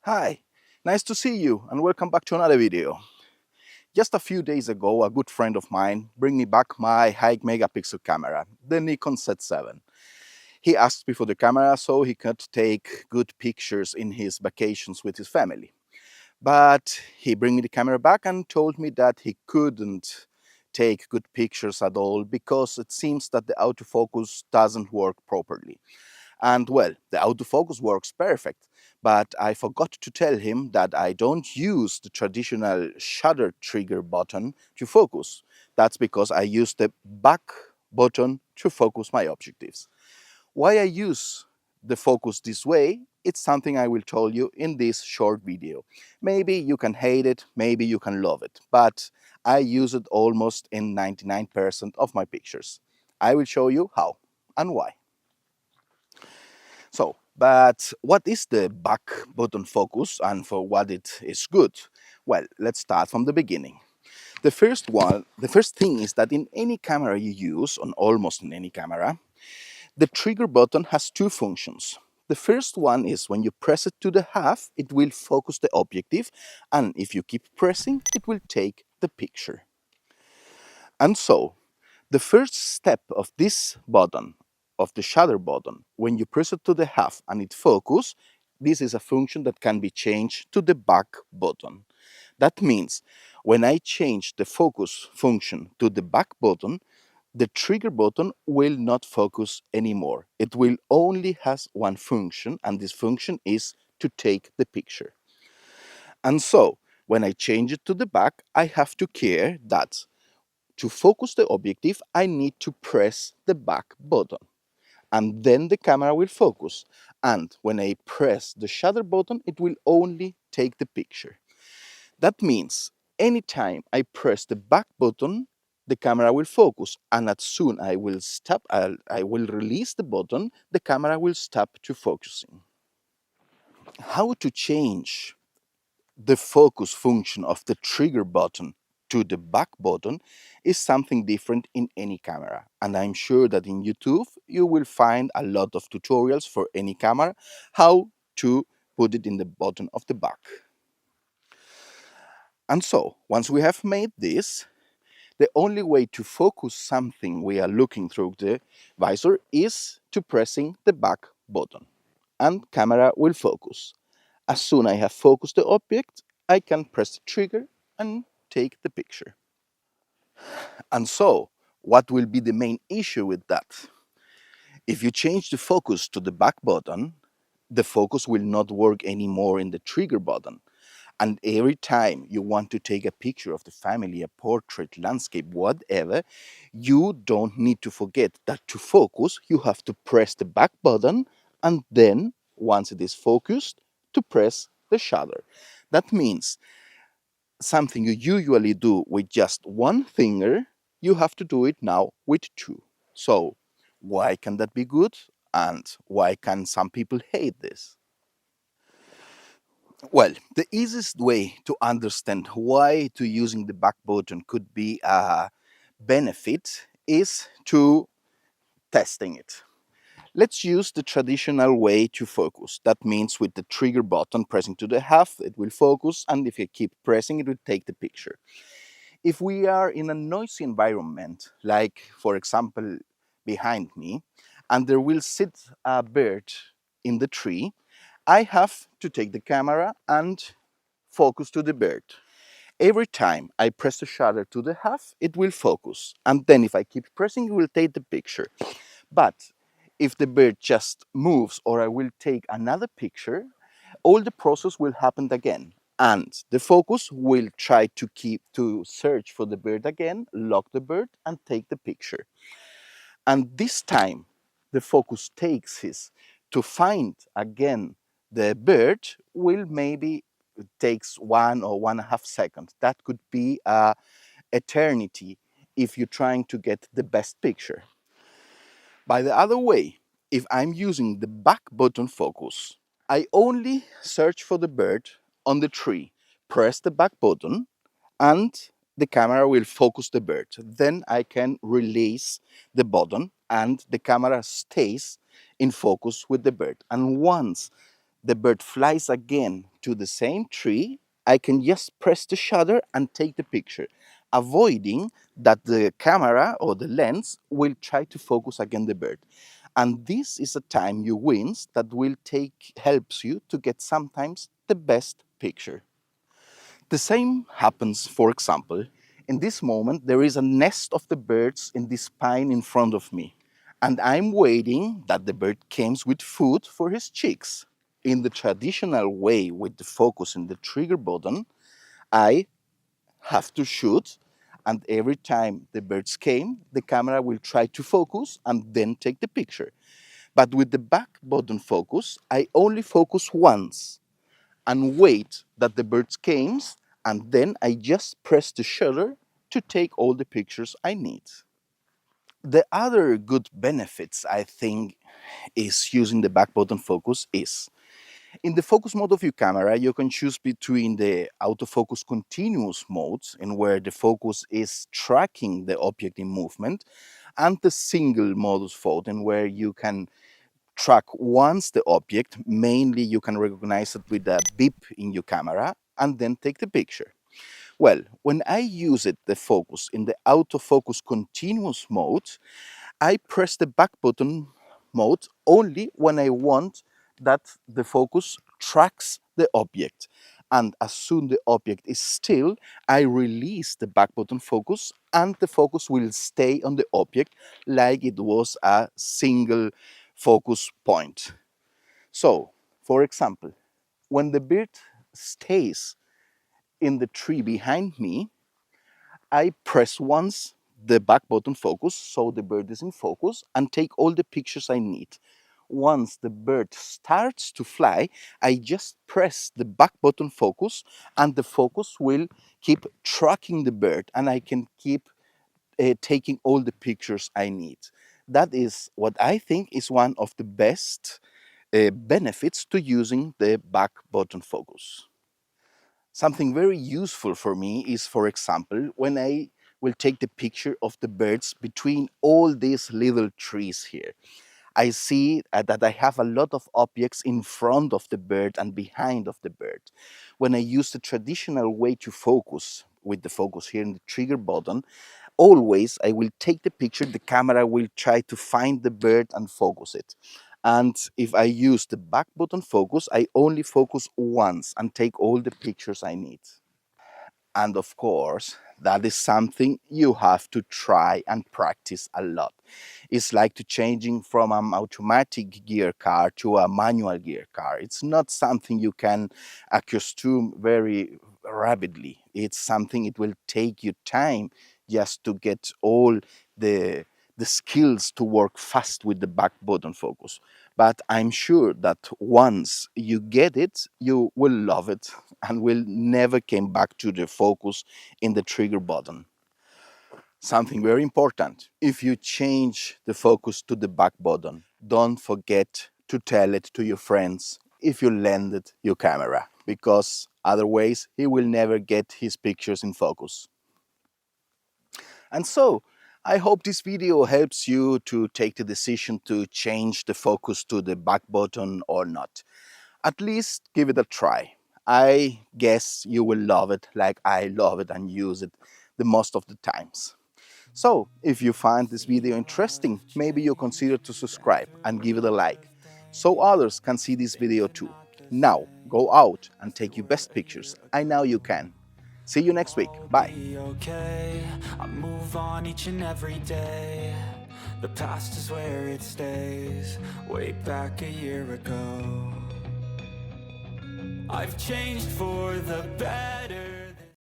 Hi, nice to see you and welcome back to another video. Just a few days ago, a good friend of mine bring me back my high megapixel camera, the Nikon Z7. He asked me for the camera so he could take good pictures in his vacations with his family. But he bring me the camera back and told me that he couldn't take good pictures at all because it seems that the autofocus doesn't work properly. And well, the autofocus works perfect, but I forgot to tell him that I don't use the traditional shutter trigger button to focus. That's because I use the back button to focus my objectives. Why I use the focus this way, it's something I will tell you in this short video. Maybe you can hate it, maybe you can love it, but I use it almost in 99% of my pictures. I will show you how and why. So, but what is the back button focus and for what it is good? Well, let's start from the beginning. The first thing is that in any camera you use, on almost in any camera, the trigger button has two functions. The first one is when you press it to the half, it will focus the objective, and if you keep pressing, it will take the picture. And so, the first step of this button, of the shutter button, when you press it to the half and it focus, this is a function that can be changed to the back button. That means when I change the focus function to the back button, the trigger button will not focus anymore. It will only has one function, and this function is to take the picture. And so when I change it to the back, I have to care that to focus the objective, I need to press the back button and then the camera will focus. And when I press the shutter button, it will only take the picture. That means anytime I press the back button, the camera will focus. And as soon I will stop, I will release the button, the camera will stop to focusing. How to change the focus function of the trigger button to the back button is something different in any camera. And I'm sure that in YouTube you will find a lot of tutorials for any camera how to put it in the button of the back. And so once we have made this, the only way to focus something we are looking through the visor is to pressing the back button and camera will focus. As soon as I have focused the object, I can press the trigger and take the picture. And so, what will be the main issue with that? If you change the focus to the back button, the focus will not work anymore in the trigger button. And every time you want to take a picture of the family, a portrait, landscape, whatever, you don't need to forget that to focus, you have to press the back button and then, once it is focused, to press the shutter. That means something you usually do with just one finger, you have to do it now with two. So, why can that be good? And why can some people hate this? Well, the easiest way to understand why to using the back button could be a benefit is to testing it. Let's use the traditional way to focus. That means with the trigger button pressing to the half, it will focus, and if you keep pressing, it will take the picture. If we are in a noisy environment, like for example behind me, and there will sit a bird in the tree, I have to take the camera and focus to the bird. Every time I press the shutter to the half, it will focus. And then if I keep pressing, it will take the picture. But if the bird just moves or I will take another picture, all the process will happen again. And the focus will try to search for the bird again, lock the bird and take the picture. And this time the focus takes his to find again the bird will maybe takes 1 or 1.5 seconds. That could be a eternity if you're trying to get the best picture. By the other way, if I'm using the back button focus, I only search for the bird on the tree, press the back button, and the camera will focus the bird. Then I can release the button and the camera stays in focus with the bird. And once the bird flies again to the same tree, I can just press the shutter and take the picture, avoiding that the camera or the lens will try to focus again the bird. And this is a time you wins that will take helps you to get sometimes the best picture. The same happens, for example, in this moment there is a nest of the birds in this pine in front of me, and I'm waiting that the bird comes with food for his chicks. In the traditional way with the focus in the trigger button, I have to shoot, and every time the birds came, the camera will try to focus and then take the picture. But with the back button focus, I only focus once and wait that the birds came, and then I just press the shutter to take all the pictures I need. The other good benefits I think is using the back button focus is in the focus mode of your camera, you can choose between the autofocus continuous modes, in where the focus is tracking the object in movement, and the single modus mode, in where you can track once the object, mainly you can recognize it with a beep in your camera, and then take the picture. Well, when I use it, the focus in the autofocus continuous mode, I press the back button mode only when I want that the focus tracks the object. And as soon the object is still, I release the back button focus, and the focus will stay on the object like it was a single focus point. So, for example, when the bird stays in the tree behind me, I press once the back button focus, so the bird is in focus, and take all the pictures I need. Once the bird starts to fly, I just press the back button focus, and the focus will keep tracking the bird, and I can keep taking all the pictures I need. That is what I think is one of the best benefits to using the back button focus. Something very useful for me is, for example, when I will take the picture of the birds between all these little trees here. I see that I have a lot of objects in front of the bird and behind of the bird. When I use the traditional way to focus, with the focus here in the trigger button, always I will take the picture, the camera will try to find the bird and focus it. And if I use the back button focus, I only focus once and take all the pictures I need. And of course, that is something you have to try and practice a lot. It's like to changing from an automatic gear car to a manual gear car. It's not something you can accustom very rapidly. It's something it will take you time just to get all the skills to work fast with the back button focus. But I'm sure that once you get it, you will love it and will never come back to the focus in the trigger button. Something very important, if you change the focus to the back button, don't forget to tell it to your friends if you lended your camera, because otherwise he will never get his pictures in focus. And so, I hope this video helps you to take the decision to change the focus to the back button or not. At least give it a try. I guess you will love it like I love it and use it the most of the times. So, if you find this video interesting, maybe you consider to subscribe and give it a like, so others can see this video too. Now, go out and take your best pictures. I know you can. See you next week. Bye. Okay. I move on each and every day. The past is where it stays. Way back a year ago, I've changed for the better.